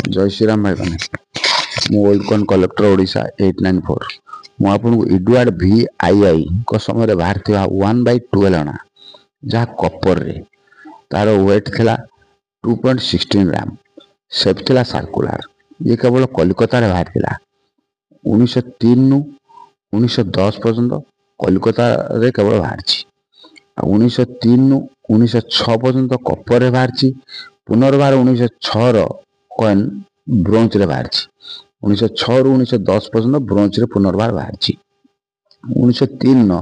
जय श्रीराम भाई मैंने मु ओल्ड कॉइन कलेक्टर ओडिशा 894 मु आपन को एडवर्ड वी आई आई को समय बाहर थिया 1/12 अना जहाँ कपर रे तार वेट थिला 2.16 ग्राम सेफ थिला सर्कुलर ये केवल कलिकता रे बाहर थिला 1903 नु 1910 पर्यंत कलिकता रे केवल बाहर छी 1903 नु 1906 पर्यंत कपर रे बाहर छी पुनर्बार 1906 रो कॉइन ब्रोंज रे बाहर 1906 रु 1910 पर्यंत ब्रोंज रे पुनर्बार बाहर 1903 न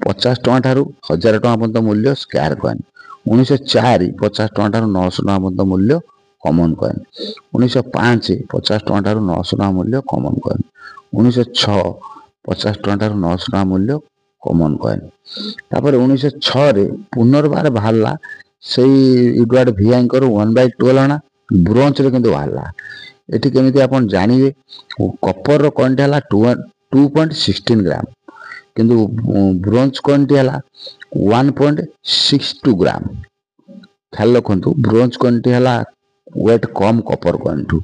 50 टଙ୍କା ଠାରୁ 1000 ଟଙ୍କା ପର୍ଯ୍ୟନ୍ତ ମୂଲ୍ୟ ସ୍କ୍ୟାର କଏନ୍ 1904 50 ଟଙ୍କା ଠାରୁ 900 ଟଙ୍କା ପର୍ଯ୍ୟନ୍ତ ମୂଲ୍ୟ କମନ କଏନ୍ 1905 50 ଟଙ୍କା ଠାରୁ 900 ଟଙ୍କା ମୂଲ୍ୟ କମନ କଏନ୍ 1906 50 ଟଙ୍କା ଠାରୁ 900 ଟଙ୍କା ମୂଲ୍ୟ କମନ କଏନ୍ ତାପରେ 1906 ରେ ପୁନର୍ବାର ବାହାରିଲା ସେଇ ଏଡୱାର୍ଡ ଭିଆଇଙ୍କର 1/12 ଅଣା ब्रोंज रे किंतु बाहरला एठी केमिति आपण जानिबे कपर रो क्वांटिटी हला 2.16 ग्राम किंतु ब्रोंज क्वांटिटी हला 1.62 ग्राम ख्याल रखंतु ब्रोंज क्वांटिटी हला वेट कम कपर क्वांटिटी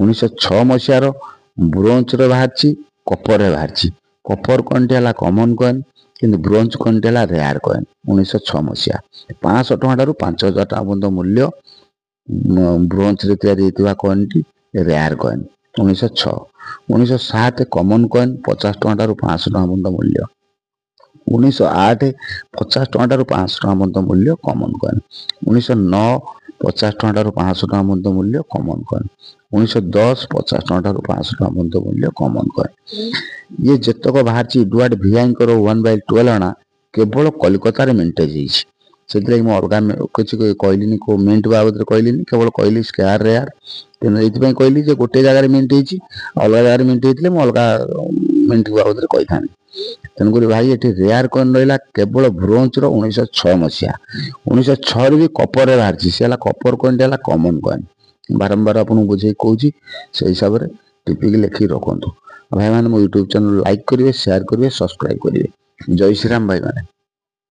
1906 मसिया रो ब्रोंज रे बाहरची कपर रे बाहरची कपर क्वांटिटी हला कॉमन कॉइन किंतु ब्रोंज क्वांटिटी हला रेयर कॉइन 1906 मसिया 500 टଙ୍କା ठारू 5000 टଙ୍କା पर्यंत मूल्य ब्रोंज रे तैयारी हेतिबा quantity rare coin 1906 1907 common coin 50 टଙ୍କା ठारू 500 टଙ୍କା पर्यंत मूल्य 1908 50 टଙ୍କା ठारू 500 टଙ୍କା पर्यंत मूल्य कॉमन कॉइन 1909 50 टଙ୍କା ठारू 500 टଙ୍କା पर्यंत मूल्य कॉमन कॉइन 1910 50 टଙ୍କା ठारू 500 टଙ୍କା पर्यंत मूल्य कॉमन कॉइन ये जतक बाहर ची एडवर्ड वीआई को 1/12 अना केवल कलिकता रे मेंटेज हिची सेतले मो अलगा कुछ कहलिनी को मिंट बाबद कहलिनी केवल कहली स्क्वायर रेयर तेन एथि कहली जे गोटे जगह रे मिंट हिची अलगा जगह रे मिंट हितले मो अलगा मिंट बाबद कहि थानी तेन करी भाई एठी रेयर कोन रहला केवल ब्रोंज रो 1906 मसिया 1906 रे भी कपर रे बाहर छी सेला कपर कोन देला कॉमन कॉइन बारंबार आपन बुझे कहूची से हिसाब रे टिपिक लिखि रखंतु भाई माने मो YouTube चैनल लाइक करिवे शेयर करिवे सब्सक्राइब करिवे जय श्री राम भाई माने।